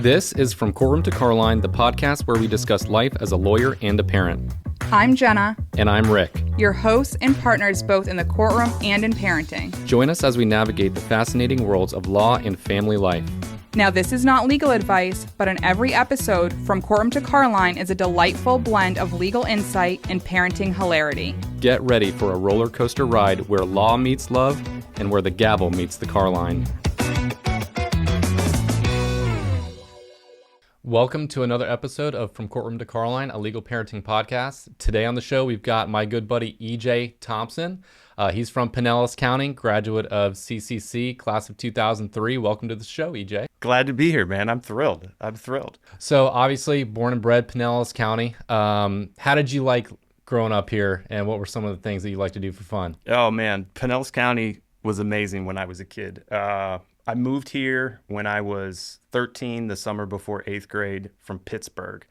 This is From Courtroom to Carline, the podcast where we discuss life as a lawyer and a parent. I'm Jenna. And I'm Rick. Your hosts and partners both in the courtroom and in parenting. Join us as we navigate the fascinating worlds of law and family life. Now, this is not legal advice, but in every episode, From Courtroom to Carline is a delightful blend of legal insight and parenting hilarity. Get ready for a roller coaster ride where law meets love and where the gavel meets the car line. Welcome to another episode of From Courtroom to Carline, a legal parenting podcast. Today on the show, we've got my good buddy EJ Thompson. He's from Pinellas County, graduate of CCC, class of 2003. Welcome to the show, EJ. Glad to be here, man. I'm thrilled. So obviously, born and bred Pinellas County. How did you like growing up here, and what were some of the things that you like to do for fun? Oh, man. Pinellas County was amazing when I was a kid. I moved here when I was 13, the summer before 8th grade, from Pittsburgh.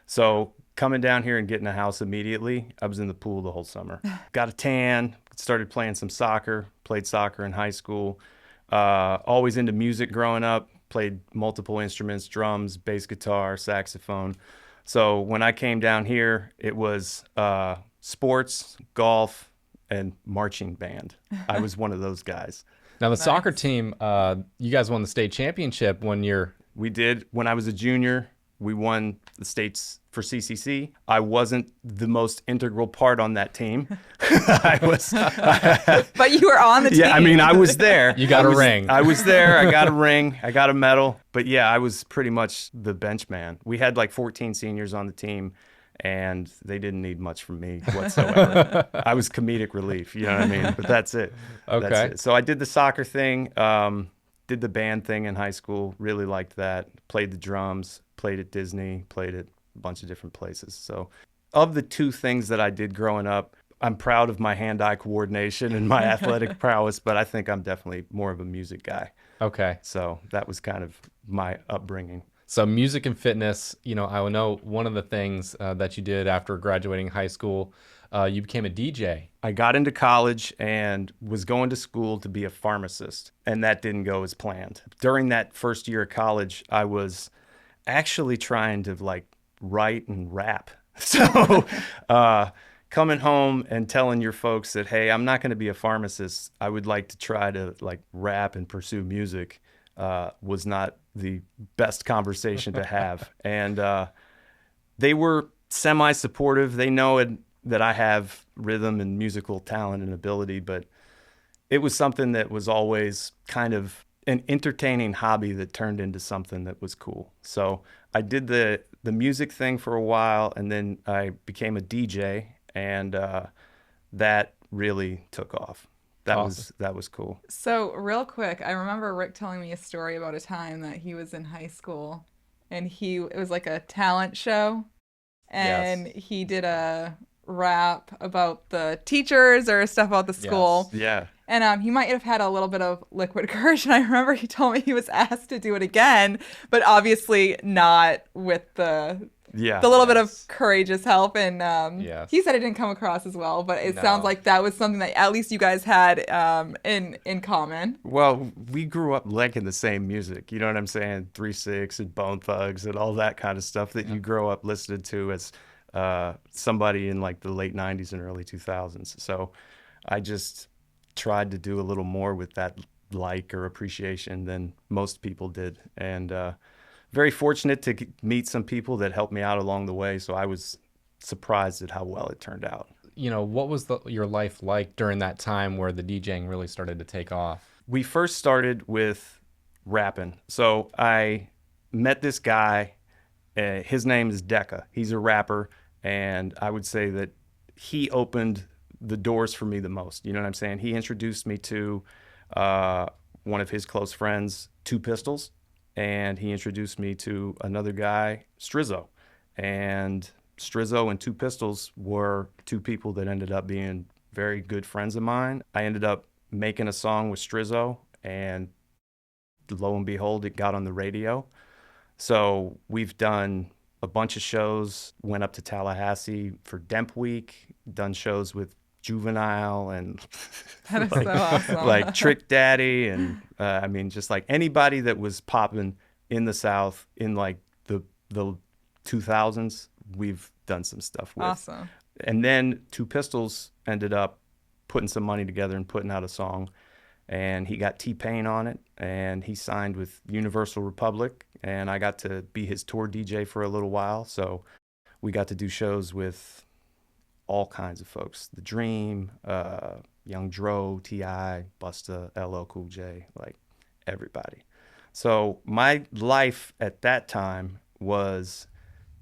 So coming down here and getting a house immediately, I was in the pool the whole summer. Got a tan, started playing some soccer, played soccer in high school. Always into music growing up, played multiple instruments, drums, bass guitar, saxophone. So when I came down here, it was sports, golf, and marching band. I was one of those guys. Now, the soccer team, you guys won the state championship one year. We did. When I was a junior, we won the states for CCC. I wasn't the most integral part on that team. But you were on the team. Yeah, I mean, I was there. You got a ring. I was there. I got a ring. I got a medal. But yeah, I was pretty much the bench man. We had like 14 seniors on the team, and they didn't need much from me whatsoever. I was comedic relief, you know what I mean? But that's it. Okay. That's it. So I did the soccer thing, did the band thing in high school, really liked that. Played the drums, played at Disney, played at a bunch of different places. So of the two things that I did growing up, I'm proud of my hand-eye coordination and my athletic prowess, but I think I'm definitely more of a music guy. Okay. So that was kind of my upbringing. So music and fitness, I know one of the things that you did after graduating high school, you became a DJ. I got into college and was going to school to be a pharmacist, and that didn't go as planned. During that first year of college, I was actually trying to write and rap. So coming home and telling your folks that, hey, I'm not going to be a pharmacist, I would like to try to rap and pursue music, was not the best conversation to have. And they were semi-supportive. They know that I have rhythm and musical talent and ability, but it was something that was always kind of an entertaining hobby that turned into something that was cool. So I did the music thing for a while, and then I became a DJ, and that really took off. That was cool. So real quick, I remember Rick telling me a story about a time that he was in high school, and it was like a talent show, and Yes. he did a rap about the teachers or stuff about the school. Yes. Yeah. And he might have had a little bit of liquid courage, and I remember he told me he was asked to do it again, but obviously not with the little bit of courageous help, and he said it didn't come across as well, but it sounds like that was something that at least you guys had in common. Well, we grew up liking the same music, you know what I'm saying? 3-6 and Bone Thugs and all that kind of stuff that you grow up listening to as somebody in the late 90s and early 2000s. So I just tried to do a little more with that or appreciation than most people did, and very fortunate to meet some people that helped me out along the way. So I was surprised at how well it turned out. What was your life like during that time where the DJing really started to take off? We first started with rapping. So I met this guy. His name is Decca. He's a rapper. And I would say that he opened the doors for me the most. You know what I'm saying? He introduced me to one of his close friends, Two Pistols. And he introduced me to another guy, Strizzo. And Strizzo and Two Pistols were two people that ended up being very good friends of mine. I ended up making a song with Strizzo, and lo and behold, it got on the radio. So we've done a bunch of shows, went up to Tallahassee for Demp Week, done shows with Juvenile and That is so awesome. like Trick Daddy and I mean just like anybody that was popping in the South in like the 2000s, we've done some stuff with. Awesome. And then Two Pistols ended up putting some money together and putting out a song, and he got T-Pain on it, and he signed with Universal Republic, and I got to be his tour DJ for a little while. So we got to do shows with all kinds of folks: The Dream, Young Dro, T.I., Busta, LL Cool J, like everybody. So my life at that time was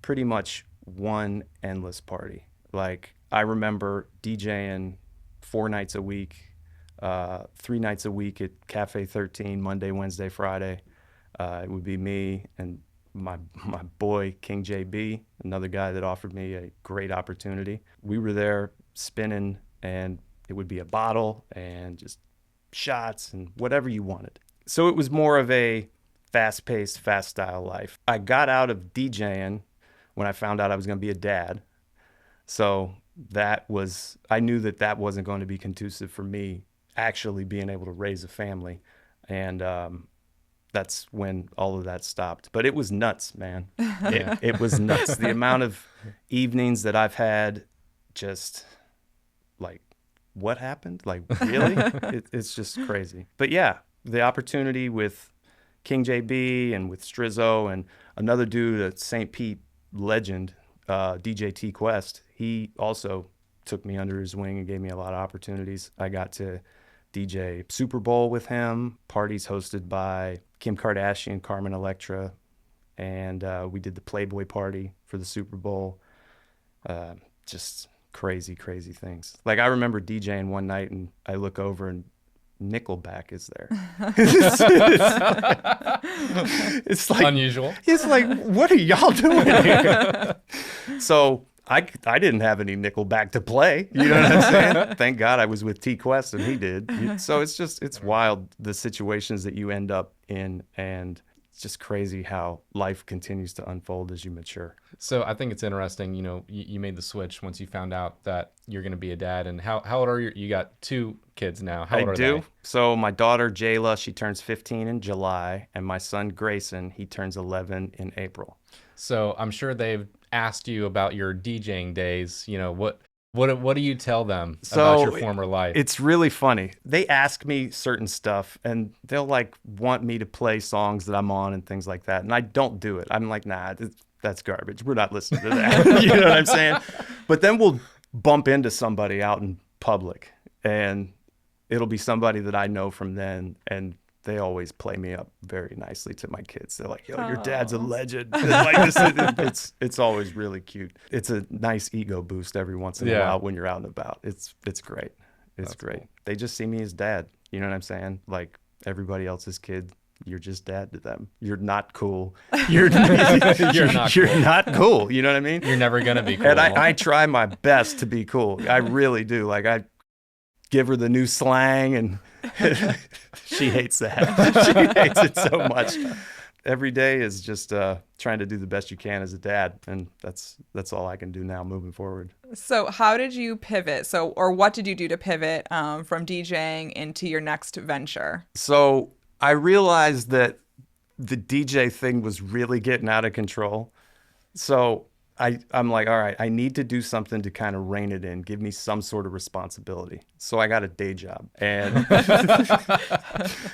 pretty much one endless party. Like, I remember DJing 4 nights a week, 3 nights a week at Cafe 13, Monday, Wednesday, Friday. It would be me and my boy, King JB, another guy that offered me a great opportunity. We were there spinning, and it would be a bottle and just shots and whatever you wanted. So it was more of a fast-paced, fast-style life. I got out of DJing when I found out I was going to be a dad. So I knew that wasn't going to be conducive for me actually being able to raise a family. And that's when all of that stopped. But it was nuts, man. It was nuts. The amount of evenings that I've had just like, what happened? Like, really? It's just crazy. But yeah, the opportunity with King JB and with Strizzo and another dude, a St. Pete legend, DJ T Quest, he also took me under his wing and gave me a lot of opportunities. I got to DJ Super Bowl with him, parties hosted by Kim Kardashian, Carmen Electra, and we did the Playboy party for the Super Bowl. Just crazy, crazy things. Like, I remember DJing one night and I look over and Nickelback is there. It's like unusual. It's like, what are y'all doing here? So I didn't have any Nickelback to play. You know what I'm saying? Thank God I was with T Quest and he did. So it's wild, the situations that you end up in, and it's just crazy how life continues to unfold as you mature. So I think it's interesting, you made the switch once you found out that you're going to be a dad. And how old are you got 2 kids now. How old are they? So my daughter, Jayla, she turns 15 in July. And my son, Grayson, he turns 11 in April. So I'm sure they've asked you about your DJing days. What do you tell them about your former life? It's really funny. They ask me certain stuff, and they'll like want me to play songs that I'm on and things like that. And I don't do it. I'm like, nah, that's garbage. We're not listening to that. You know what I'm saying? But then we'll bump into somebody out in public, and it'll be somebody that I know from then, and they always play me up very nicely to my kids. They're like, yo, your dad's a legend. It's always really cute. It's a nice ego boost every once in a while when you're out and about. It's great. That's great. Cool. They just see me as dad. You know what I'm saying? Like everybody else's kid, you're just dad to them. You're not cool. You're not cool. You know what I mean? You're never going to be cool. And I try my best to be cool. I really do. Like, I give her the new slang, and she hates that. She hates it so much. Every day is just trying to do the best you can as a dad, and that's all I can do now moving forward. So how did you pivot? Or what did you do to pivot from DJing into your next venture? So I realized that the DJ thing was really getting out of control. So I'm like, all right, I need to do something to kind of rein it in, give me some sort of responsibility. So I got a day job. And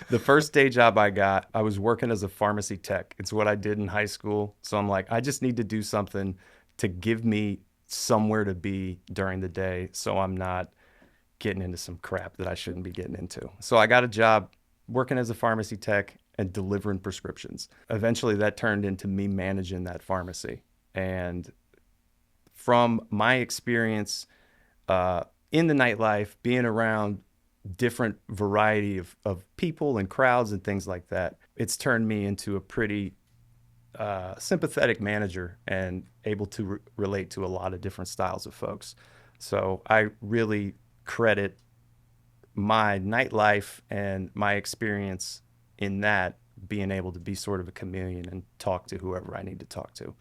the first day job I got, I was working as a pharmacy tech. It's what I did in high school. So I'm like, I just need to do something to give me somewhere to be during the day, so I'm not getting into some crap that I shouldn't be getting into. So I got a job working as a pharmacy tech and delivering prescriptions. Eventually that turned into me managing that pharmacy. And from my experience in the nightlife, being around different variety of people and crowds and things like that, it's turned me into a pretty sympathetic manager and able to relate to a lot of different styles of folks. So I really credit my nightlife and my experience in that being able to be sort of a chameleon and talk to whoever I need to talk to.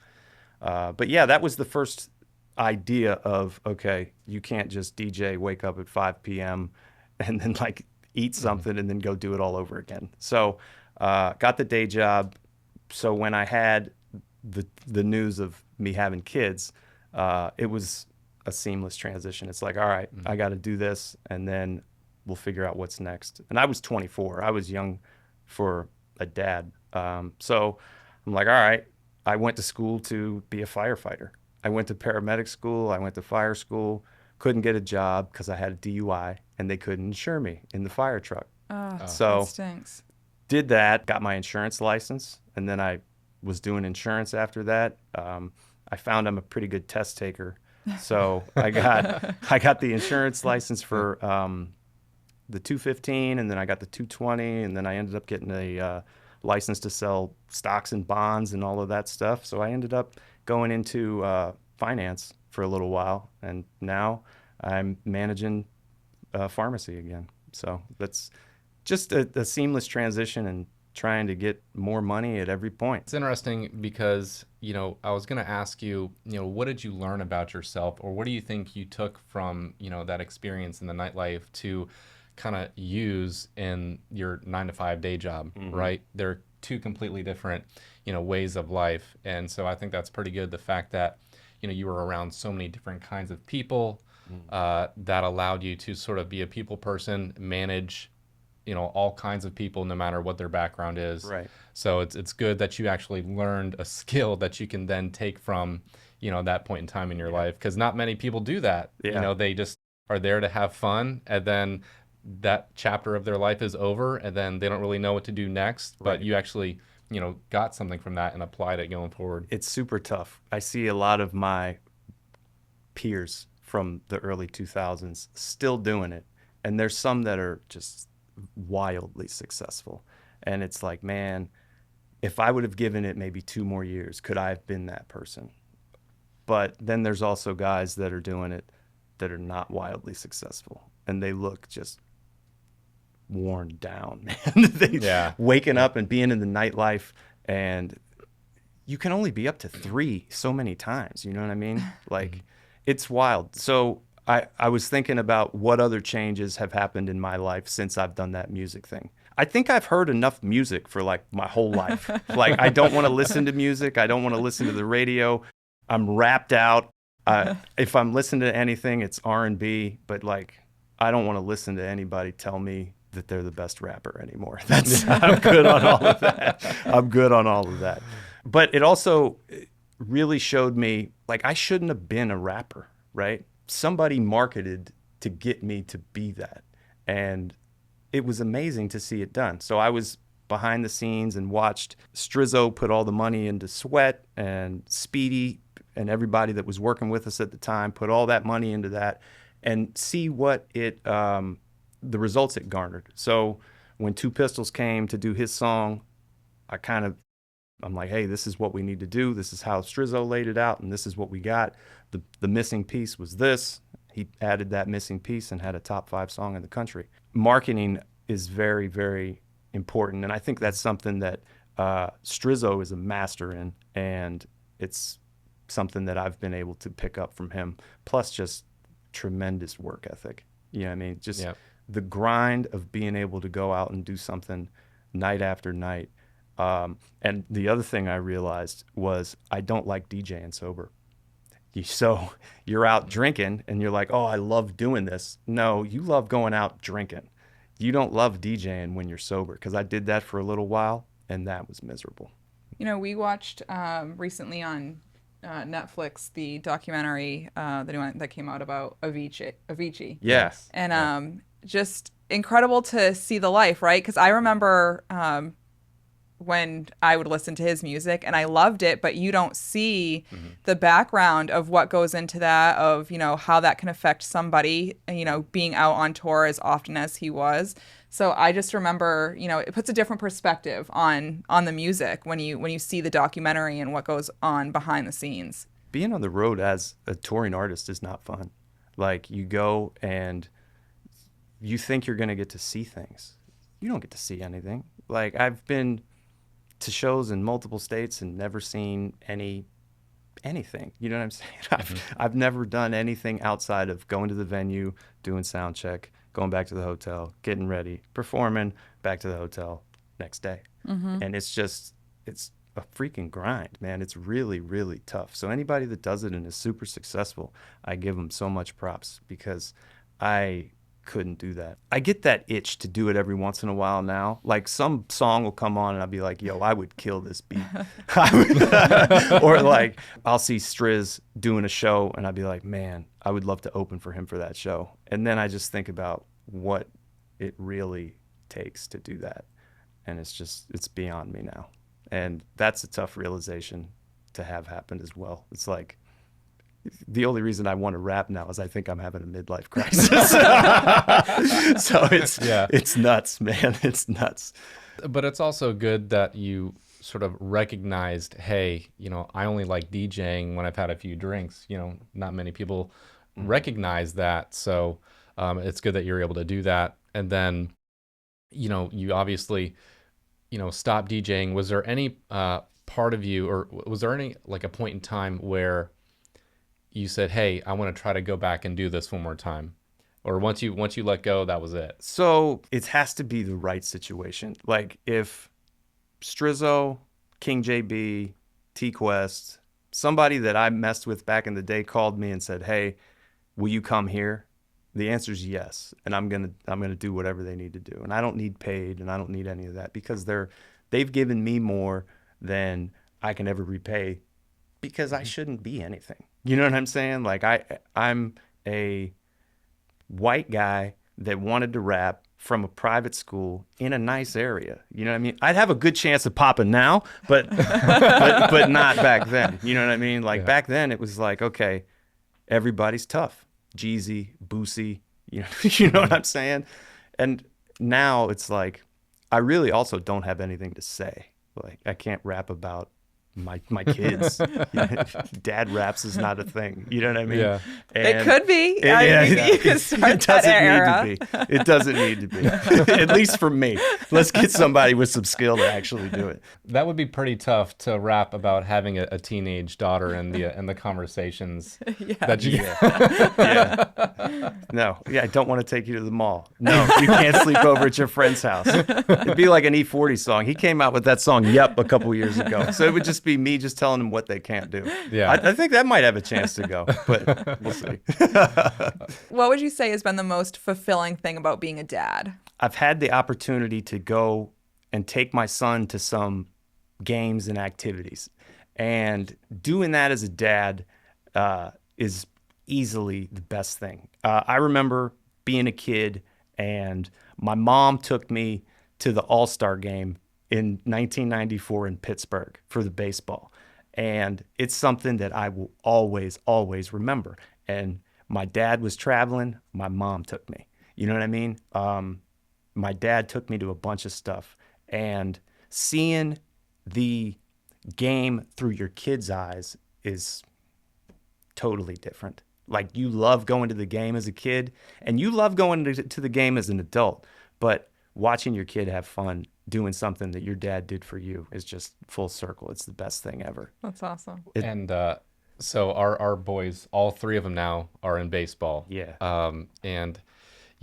But yeah, that was the first idea of, okay, you can't just DJ, wake up at 5 p.m. and then like eat something and then go do it all over again. So got the day job, So when I had the news of me having kids, it was a seamless transition. It's like, all right, I got to do this, and then we'll figure out what's next. And I was 24. I was young for a dad. So I'm like, all right, I went to school to be a firefighter. I went to paramedic school. I went to fire school. Couldn't get a job because I had a DUI, and they couldn't insure me in the fire truck. So that stinks. did that, got my insurance license, and then I was doing insurance after that. I found I'm a pretty good test taker. So I got the insurance license for the 215, and then I got the 220, and then I ended up getting a license to sell stocks and bonds and all of that stuff. So I ended up going into finance for a little while, and now I'm managing pharmacy again. So that's just a seamless transition and trying to get more money at every point. It's interesting because, I was going to ask you, what did you learn about yourself, or what do you think you took from, that experience in the nightlife to kind of use in your 9-to-5 day job, right? They're two completely different, ways of life. And so I think that's pretty good. The fact that, you were around so many different kinds of people that allowed you to sort of be a people person, manage all kinds of people, no matter what their background is. Right. So it's good that you actually learned a skill that you can then take from, that point in time in your life. Because not many people do that. Yeah. They just are there to have fun, and then that chapter of their life is over, and then they don't really know what to do next. Right. But you actually, got something from that and applied it going forward. It's super tough. I see a lot of my peers from the early 2000s still doing it. And there's some that are just wildly successful, and it's like, man, if I would have given it maybe 2 more years, could I have been that person? But then there's also guys that are doing it that are not wildly successful, and they look just worn down, man. Waking up and being in the nightlife, and you can only be up to 3 so many times, you know what I mean? Like, it's wild. So I was thinking about what other changes have happened in my life since I've done that music thing. I think I've heard enough music for like my whole life. Like, I don't want to listen to music. I don't want to listen to the radio. I'm wrapped out. If I'm listening to anything, it's R&B. But like, I don't want to listen to anybody tell me that they're the best rapper anymore. I'm good on all of that. I'm good on all of that. But it also really showed me, like, I shouldn't have been a rapper, right? Somebody marketed to get me to be that. And it was amazing to see it done. So I was behind the scenes and watched Strizzo put all the money into Sweat, and Speedy and everybody that was working with us at the time put all that money into that, and see what it, the results it garnered. So when Two Pistols came to do his song, I'm like, hey, this is what we need to do. This is how Strizzo laid it out, and this is what we got. The missing piece was this. He added that missing piece and had a top 5 song in the country. Marketing is very, very important, and I think that's something that Strizzo is a master in, and it's something that I've been able to pick up from him, plus just tremendous work ethic. You know what I mean? Just the grind of being able to go out and do something night after night. And the other thing I realized was I don't like DJing sober. So you're out drinking and you're like, oh, I love doing this. No, you love going out drinking. You don't love DJing when you're sober, because I did that for a little while and that was miserable. We watched recently on Netflix the documentary, the new one that came out about Avicii. Yes. And just incredible to see the life, right? Because I remember when I would listen to his music and I loved it, but you don't see the background of what goes into that, of, how that can affect somebody, being out on tour as often as he was. So I just remember, it puts a different perspective on the music when you see the documentary and what goes on behind the scenes. Being on the road as a touring artist is not fun. Like, you go and you think you're going to get to see things. You don't get to see anything. Like, I've been to shows in multiple states and never seen anything. You know what I'm saying? I've never done anything outside of going to the venue, doing sound check, going back to the hotel, getting ready, performing, back to the hotel next day. And it's a freaking grind, man. It's really, really tough. So anybody that does it and is super successful, I give them so much props because I couldn't do that. I get that itch to do it every once in a while now. Like some song will come on and I'll be like, yo, I would kill this beat. Or like I'll see Striz doing a show and I'll be like, man, I would love to open for him for that show. And then I just think about what it really takes to do that. And it's beyond me now. And that's a tough realization to have happened as well. It's like, the only reason I want to rap now is I think I'm having a midlife crisis. So it's nuts, man. It's nuts. But it's also good that you sort of recognized, hey, I only like DJing when I've had a few drinks. Not many people recognize that. So it's good that you're able to do that. And then, you obviously, stopped DJing. Was there any part of you, or was there any like a point in time where you said, hey, I want to try to go back and do this one more time? Or once you let go, that was it? So it has to be the right situation. Like if Strizzo, King JB, T-Quest, somebody that I messed with back in the day called me and said, hey, will you come here? The answer is yes. And I'm gonna do whatever they need to do. And I don't need paid and I don't need any of that because they've given me more than I can ever repay because I shouldn't be anything. You know what I'm saying? Like I'm a white guy that wanted to rap from a private school in a nice area. You know what I mean? I'd have a good chance of popping now, but but not back then. You know what I mean? Like back then it was like, okay, everybody's tough. Jeezy, Boosie, you know what I'm saying? And now it's like I really also don't have anything to say. Like I can't rap about my kids. Dad raps is not a thing. You know what I mean? Yeah. It could be. You can start that era. It doesn't need to be. At least for me. Let's get somebody with some skill to actually do it. That would be pretty tough to rap about having a teenage daughter and the conversations that you No. Yeah, I don't want to take you to the mall. No, you can't sleep over at your friend's house. It'd be like an E40 song. He came out with that song, Yep, a couple years ago. So it would just be me just telling them what they can't do. Yeah. I think that might have a chance to go, but we'll see. What would you say has been the most fulfilling thing about being a dad? I've had the opportunity to go and take my son to some games and activities. And doing that as a dad is easily the best thing. I remember being a kid and my mom took me to the All-Star game in 1994 in Pittsburgh for the baseball. And it's something that I will always, always remember. And my dad was traveling, my mom took me. You know what I mean? My dad took me to a bunch of stuff. And seeing the game through your kid's eyes is totally different. Like you love going to the game as a kid and you love going to the game as an adult, but watching your kid have fun doing something that your dad did for you is just full circle. It's the best thing ever. That's awesome. And so our boys, all three of them now are in baseball. Yeah. And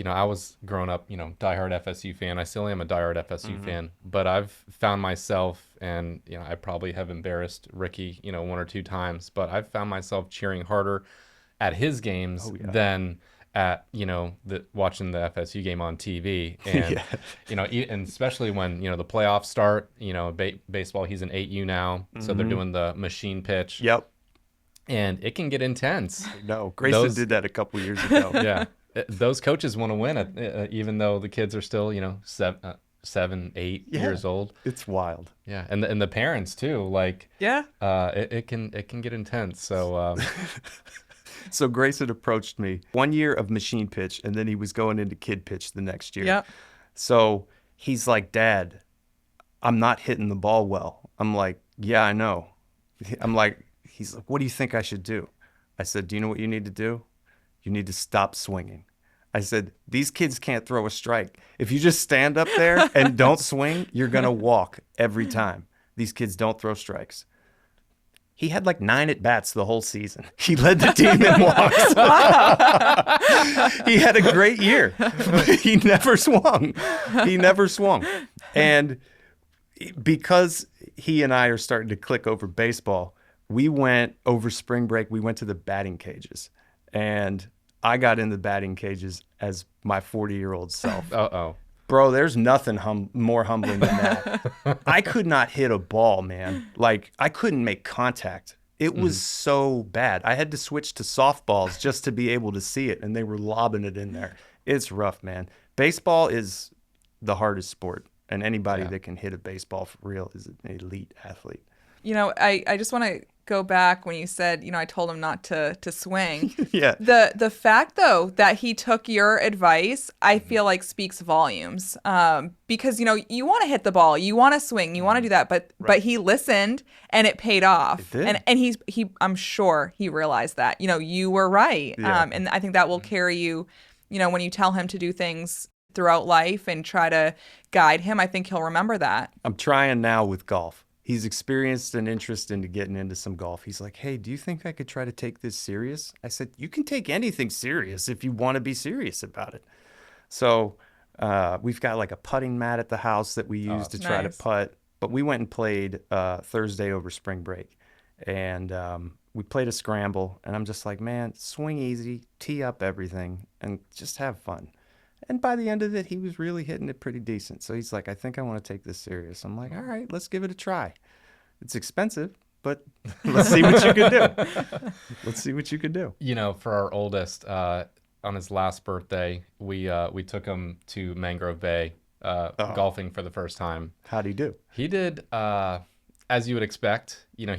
I was growing up, diehard FSU fan. I still am a diehard FSU fan, but I've found myself, and I probably have embarrassed Ricky, one or two times, but I've found myself cheering harder at his games than at watching the FSU game on TV. And and especially when the playoffs start. Baseball, he's in 8U now, so they're doing the machine pitch. Yep. And it can get intense. No, Grayson did that a couple years ago. Yeah. Those coaches want to win, even though the kids are still, 7, 8 years old. It's wild. Yeah, and the parents too. Like, it can get intense. So, so Grayson approached me 1 year of machine pitch, and then he was going into kid pitch the next year. Yeah. So he's like, Dad, I'm not hitting the ball well. I'm like, yeah, I know. He's like, what do you think I should do? I said, do you know what you need to do? You need to stop swinging. I said, these kids can't throw a strike. If you just stand up there and don't swing, you're going to walk every time. These kids don't throw strikes. He had like 9 at-bats the whole season. He led the team in walks. He had a great year. He never swung. And because he and I are starting to click over baseball. We went over spring break. We went to the batting cages, and I got in the batting cages as my 40-year-old self. Bro, there's nothing more humbling than that. I could not hit a ball, man. Like, I couldn't make contact. It was so bad. I had to switch to softballs just to be able to see it, and they were lobbing it in there. It's rough, man. Baseball is the hardest sport, and anybody that can hit a baseball for real is an elite athlete. You know, I just want to go back when you said, you know, I told him not to swing. Yeah. The fact, though, that he took your advice, I feel like speaks volumes. Because, you know, you want to hit the ball, you want to swing, you want to do that, but he listened and it paid off. It did. And he I'm sure he realized that, you know, you were right. Yeah. And I think that will carry you, you know, when you tell him to do things throughout life and try to guide him, I think he'll remember that. I'm trying now with golf. He's experienced an interest into getting into some golf. He's like, hey, do you think I could try to take this serious? I said, you can take anything serious if you want to be serious about it. So we've got like a putting mat at the house that we use to try to putt. But we went and played Thursday over spring break. And we played a scramble. And I'm just like, man, swing easy, tee up everything, and just have fun. And by the end of it, he was really hitting it pretty decent. So he's like, I think I want to take this serious. I'm like, all right, let's give it a try. It's expensive, but let's see what you can do. Let's see what you can do. You know, for our oldest, on his last birthday, we took him to Mangrove Bay golfing for the first time. How'd he do? He did, as you would expect. You know,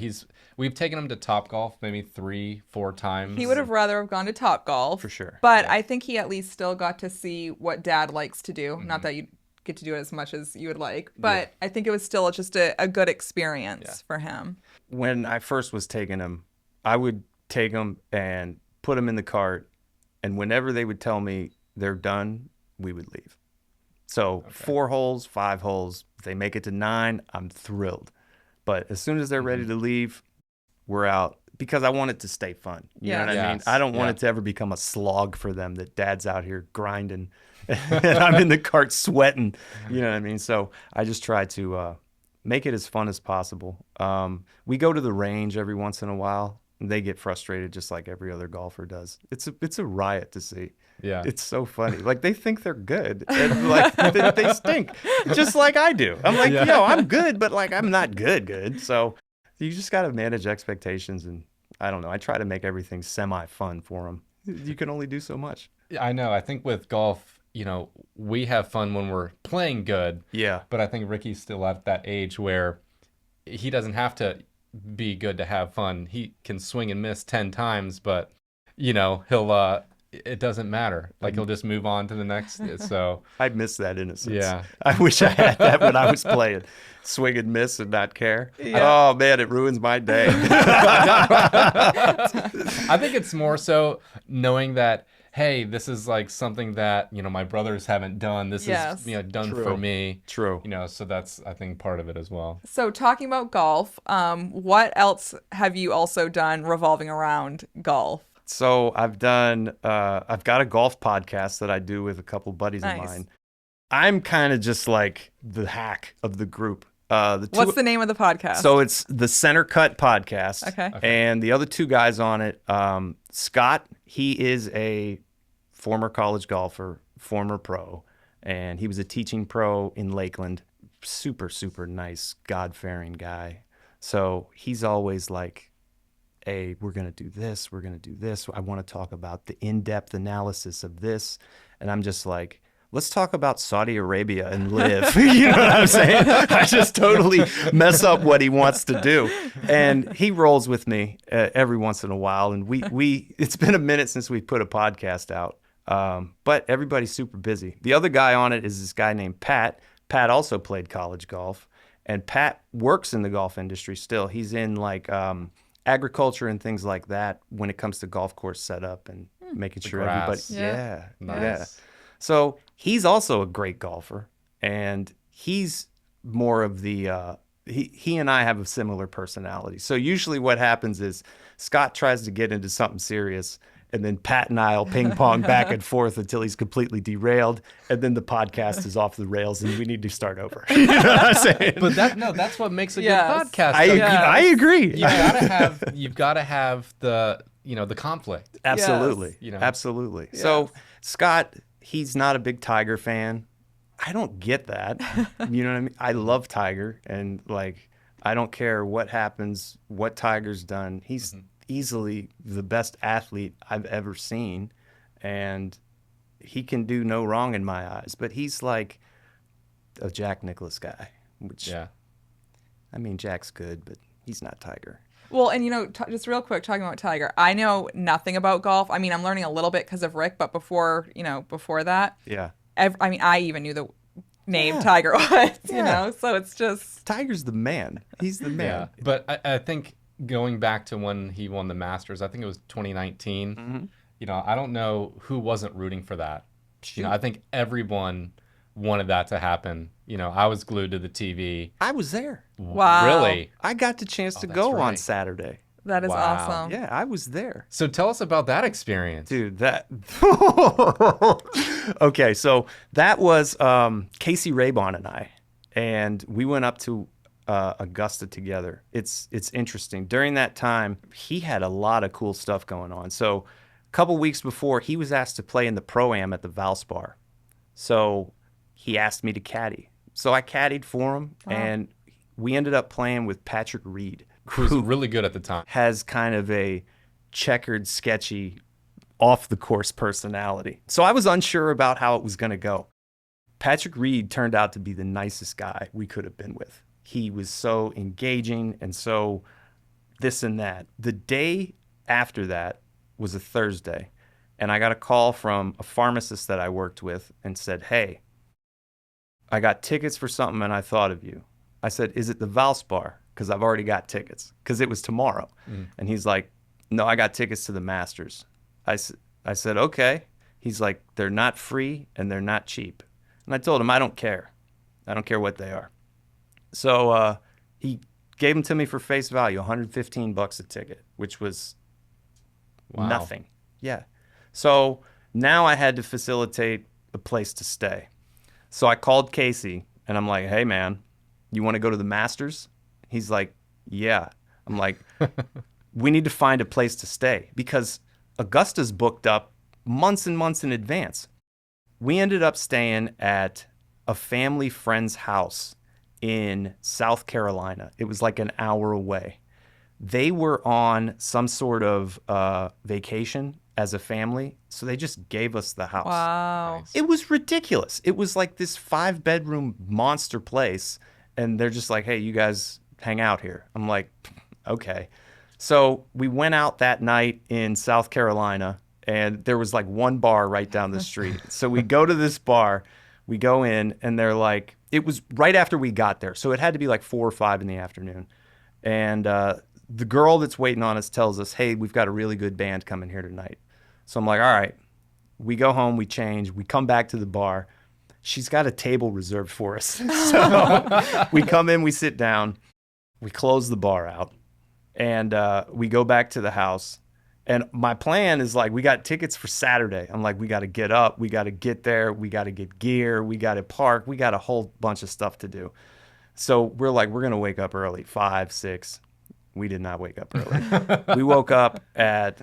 we've taken him to Topgolf maybe 3-4 times. He would have rather have gone to Topgolf. For sure. But I think he at least still got to see what Dad likes to do. Not that you get to do it as much as you would like, but I think it was still just a good experience for him. When I first was taking him, I would take him and put him in the cart, and whenever they would tell me they're done, we would leave. So 4 holes, 5 holes, if they make it to 9, I'm thrilled. But as soon as they're ready to leave, we're out, because I want it to stay fun. You know what I mean? I don't want it to ever become a slog for them that Dad's out here grinding and I'm in the cart sweating. You know what I mean? So I just try to make it as fun as possible. We go to the range every once in a while. And they get frustrated just like every other golfer does. It's a riot to see. Yeah. It's so funny. Like, they think they're good, and like they stink, just like I do. I'm like, yo, I'm good, but like I'm not good. So you just got to manage expectations, and I don't know. I try to make everything semi-fun for them. You can only do so much. I know. I think with golf, you know, we have fun when we're playing good. Yeah. But I think Ricky's still at that age where he doesn't have to be good to have fun. He can swing and miss 10 times, but you know, he'll it doesn't matter. Like, he'll just move on to the next. So I miss that innocence. Yeah. I wish I had that when I was playing. Swing and miss and not care. Yeah. Oh man, it ruins my day. I think it's more so knowing that, hey, this is like something that, you know, my brothers haven't done. This is, you know, done for me. True. You know, so that's, I think, part of it as well. So talking about golf, what else have you also done revolving around golf? So I've got a golf podcast that I do with a couple buddies of mine. I'm kind of just like the hack of the group. What's the name of the podcast? So it's the Center Cut Podcast. Okay. And the other 2 guys on it, Scott, he is a former college golfer, former pro, and he was a teaching pro in Lakeland. Super, super nice, God-fearing guy. So he's always like, hey, we're going to do this. We're going to do this. I want to talk about the in-depth analysis of this. And I'm just like, let's talk about Saudi Arabia and live. You know what I'm saying? I just totally mess up what he wants to do. And he rolls with me every once in a while. And we it's been a minute since we put a podcast out. But everybody's super busy. The other guy on it is this guy named Pat. Pat also played college golf. And Pat works in the golf industry still. He's in like agriculture and things like that when it comes to golf course setup and making sure everybody. Yeah. So he's also a great golfer, and he's more of the he and I have a similar personality. So usually what happens is Scott tries to get into something serious, And then Pat and I'll ping pong back and forth until he's completely derailed. And then the podcast is off the rails and we need to start over. You know what I'm saying? But that's what makes a good podcast. I agree. You've gotta have the the conflict. Absolutely. Yes. Absolutely. Yes. So Scott, he's not a big Tiger fan. I don't get that. You know what I mean? I love Tiger, and like I don't care what happens, what Tiger's done. He's easily the best athlete I've ever seen, and he can do no wrong in my eyes. But he's like a Jack Nicklaus guy, which I mean, Jack's good, but he's not Tiger. Well, and just real quick, talking about Tiger, I know nothing about golf. I mean, I'm learning a little bit because of Rick, but before that, I even knew the name Tiger Woods, so it's just... Tiger's the man. He's the man. Yeah, but I think going back to when he won the Masters, I think it was 2019, I don't know who wasn't rooting for that. I think everyone wanted that to happen. I was glued to the TV. I was there. Wow. Really? I got the chance to go on Saturday. That is awesome. Yeah, I was there. So tell us about that experience. Dude, okay, so that was Casey Raybon and we went up to Augusta together. It's interesting. During that time, he had a lot of cool stuff going on. So a couple weeks before, he was asked to play in the Pro-Am at the Valspar. So he asked me to caddy. So I caddied for him, and we ended up playing with Patrick Reed, who's really good at the time. Has kind of a checkered, sketchy, off-the-course personality. So I was unsure about how it was going to go. Patrick Reed turned out to be the nicest guy we could have been with. He was so engaging and so this and that. The day after that was a Thursday, and I got a call from a pharmacist that I worked with and said, "Hey, I got tickets for something and I thought of you." I said, "Is it the Valspar?" Because I've already got tickets, because it was tomorrow. And he's like, "No, I got tickets to the Masters." I said, "Okay." He's like, "They're not free and they're not cheap." And I told him, I don't care. I don't care what they are. So he gave them to me for face value, $115 a ticket, which was nothing. Yeah. So now I had to facilitate a place to stay. So I called Casey, and I'm like, "Hey, man, you want to go to the Masters?" He's like, "Yeah." I'm like, "We need to find a place to stay," because Augusta's booked up months and months in advance. We ended up staying at a family friend's house in South Carolina. It was like an hour away. They were on some sort of vacation as a family, so they just gave us the house. Wow. Nice. It was ridiculous. It was like this 5-bedroom monster place, and they're just like, "Hey, you guys hang out here." I'm like, "Okay." So we went out that night in South Carolina, and there was like one bar right down the street. So we go to this bar, we go in, and they're like, it was right after we got there. So it had to be like 4 or 5 in the afternoon. And the girl that's waiting on us tells us, "Hey, we've got a really good band coming here tonight." So I'm like, "All right." We go home, we change, we come back to the bar. She's got a table reserved for us. So we come in, we sit down, we close the bar out, and we go back to the house. And my plan is like, we got tickets for Saturday. I'm like, we got to get up, we got to get there, we got to get gear, we got to park, we got a whole bunch of stuff to do. So we're like, we're going to wake up early, 5, 6. We did not wake up early. We woke up had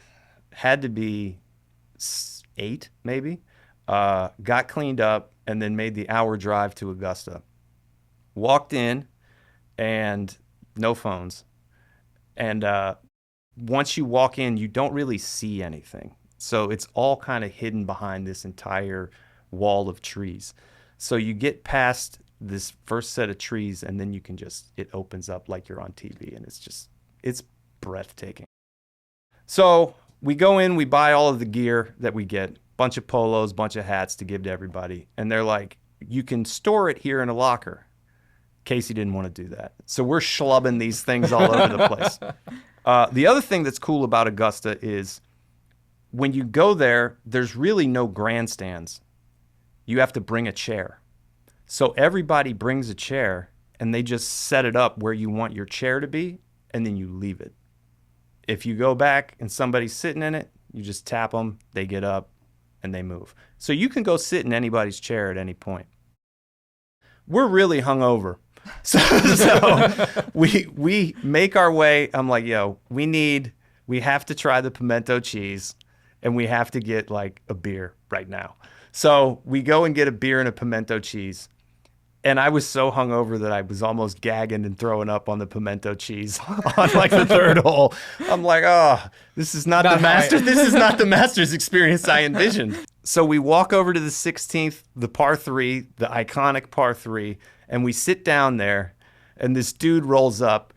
to be 8 maybe, got cleaned up, and then made the hour drive to Augusta. Walked in, and no phones. And once you walk in, you don't really see anything. So it's all kind of hidden behind this entire wall of trees. So you get past this first set of trees, and then you can it opens up like you're on TV, and it's breathtaking. So we go in, we buy all of the gear that we get, bunch of polos, bunch of hats to give to everybody. And they're like, "You can store it here in a locker." Casey didn't want to do that. So we're schlubbing these things all over the place. The other thing that's cool about Augusta is when you go there, there's really no grandstands. You have to bring a chair. So everybody brings a chair, and they just set it up where you want your chair to be, and then you leave it. If you go back and somebody's sitting in it, You just tap them, they get up, and they move. So you can go sit in anybody's chair at any point. We're really hungover. So we make our way. I'm like, yo, we have to try the pimento cheese, and we have to get like a beer right now. So we go and get a beer and a pimento cheese. And I was so hungover that I was almost gagging and throwing up on the pimento cheese on like the third hole. I'm like, oh, this is not the Masters. This is not the Masters experience I envisioned. So we walk over to the 16th, the par 3, the iconic par 3, and we sit down there, and this dude rolls up,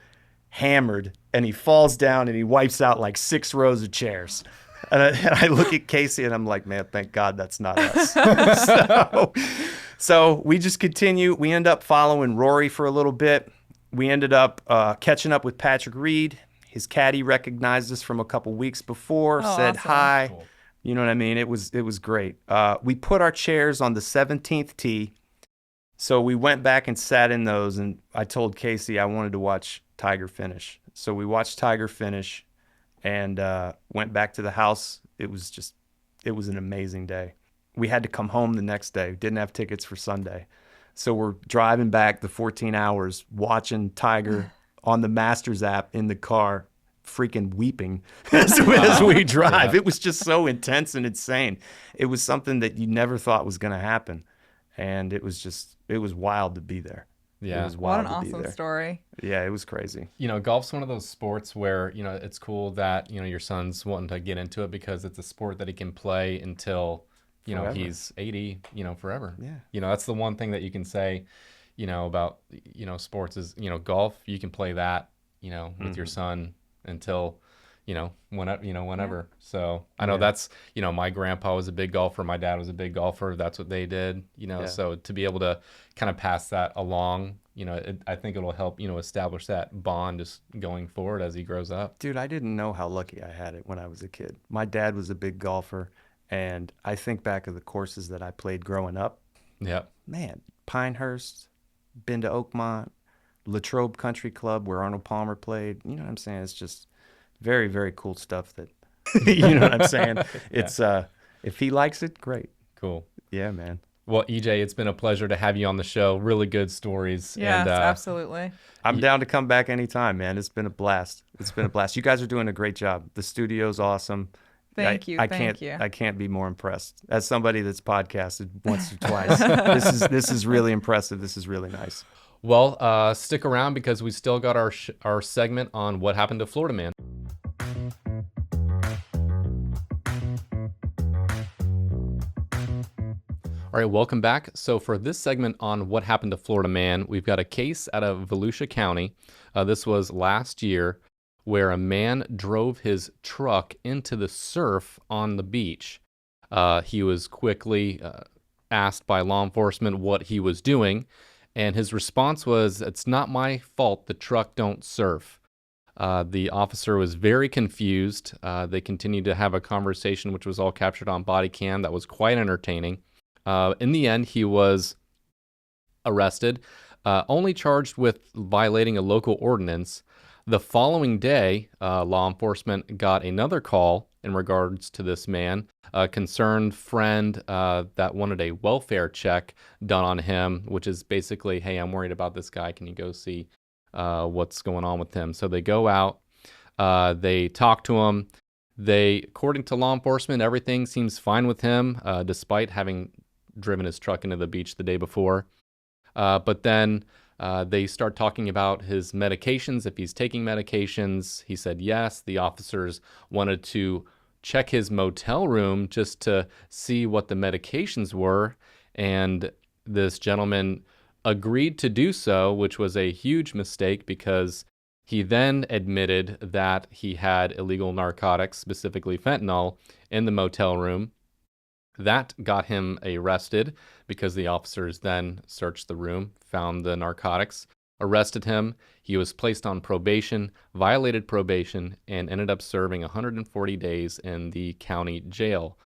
hammered, and he falls down and he wipes out like 6 rows of chairs. And I look at Casey and I'm like, man, thank God that's not us. So we just continue. We end up following Rory for a little bit. We ended up catching up with Patrick Reed. His caddy recognized us from a couple weeks before, said awesome. hi. Cool. You know what I mean? It was great. We put our chairs on the 17th tee. So we went back and sat in those, and I told Casey I wanted to watch Tiger finish. So we watched Tiger finish and went back to the house. It was an amazing day. We had to come home the next day. Didn't have tickets for Sunday. So we're driving back the 14 hours, watching Tiger on the Masters app in the car, freaking weeping as we drive. Yeah. It was just so intense and insane. It was something that you never thought was going to happen. And it was wild to be there. Yeah. It was wild what an to be awesome there. story. Yeah, it was crazy. Golf's one of those sports where, it's cool that, your son's wanting to get into it because it's a sport that he can play until, forever. He's 80, forever. Yeah. That's the one thing that you can say, about, sports is, golf, you can play that, with your son until, whenever. Yeah. So I know that's, my grandpa was a big golfer. My dad was a big golfer. That's what they did, so to be able to kind of pass that along, I think it'll help, establish that bond just going forward as he grows up. Dude, I didn't know how lucky I had it when I was a kid. My dad was a big golfer, and I think back of the courses that I played growing up. Yep. Man, Pinehurst, been to Oakmont, Latrobe Country Club where Arnold Palmer played. You know what I'm saying? It's just very, very cool stuff that, you know what I'm saying? It's, if he likes it, great. Cool. Yeah, man. Well, EJ, it's been a pleasure to have you on the show. Really good stories. Yes, and, absolutely. I'm down to come back anytime, man. It's been a blast. You guys are doing a great job. The studio's awesome. Thank you. I can't be more impressed. As somebody that's podcasted once or twice, this is really impressive. This is really nice. Well, stick around because we still got our segment on what happened to Florida Man. All right, welcome back. So for this segment on what happened to Florida Man, we've got a case out of Volusia County. This was last year where a man drove his truck into the surf on the beach. He was quickly asked by law enforcement what he was doing, and his response was, "It's not my fault the truck don't surf." The officer was very confused. They continued to have a conversation, which was all captured on body cam. That was quite entertaining. In the end, he was arrested, only charged with violating a local ordinance. The following day, law enforcement got another call in regards to this man, a concerned friend that wanted a welfare check done on him, which is basically, hey, I'm worried about this guy. Can you go see what's going on with him? So they go out, they talk to him. According to law enforcement, everything seems fine with him, despite having driven his truck into the beach the day before. But then they start talking about his medications, if he's taking medications. He said yes. The officers wanted to check his motel room just to see what the medications were. And this gentleman agreed to do so, which was a huge mistake because he then admitted that he had illegal narcotics, specifically fentanyl, in the motel room. That got him arrested because the officers then searched the room, found the narcotics, arrested him. He was placed on probation, violated probation, and ended up serving 140 days in the county jail.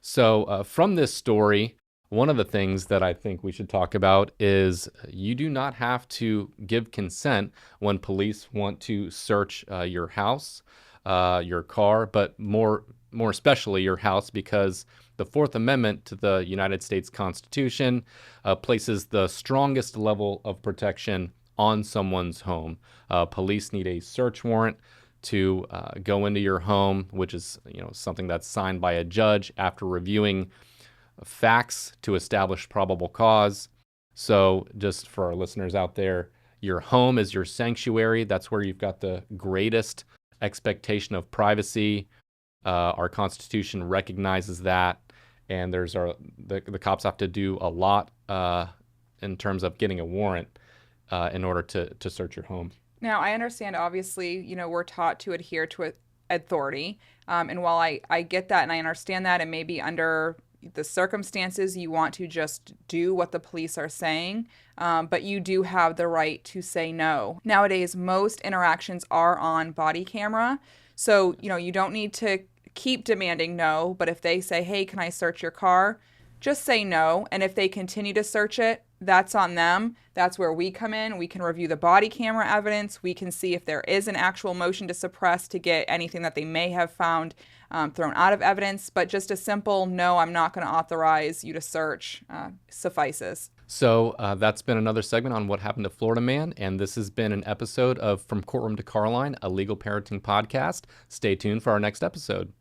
So from this story, one of the things that I think we should talk about is you do not have to give consent when police want to search your house, your car, but more more especially your house, because the Fourth Amendment to the United States Constitution places the strongest level of protection on someone's home. Police need a search warrant to go into your home, which is something that's signed by a judge after reviewing facts to establish probable cause. So just for our listeners out there, your home is your sanctuary. That's where you've got the greatest expectation of privacy. Our Constitution recognizes that, and the cops have to do a lot in terms of getting a warrant in order to search your home. Now, I understand, obviously, we're taught to adhere to authority. And while I get that and I understand that, and maybe under the circumstances you want to just do what the police are saying, but you do have the right to say no. Nowadays, most interactions are on body camera. So, you don't need to keep demanding no, but if they say, hey, can I search your car? Just say no. And if they continue to search it, that's on them. That's where we come in. We can review the body camera evidence. We can see if there is an actual motion to suppress to get anything that they may have found thrown out of evidence. But just a simple no, I'm not going to authorize you to search suffices. So that's been another segment on what happened to Florida Man, and this has been an episode of From Courtroom to Carline, a legal parenting podcast. Stay tuned for our next episode.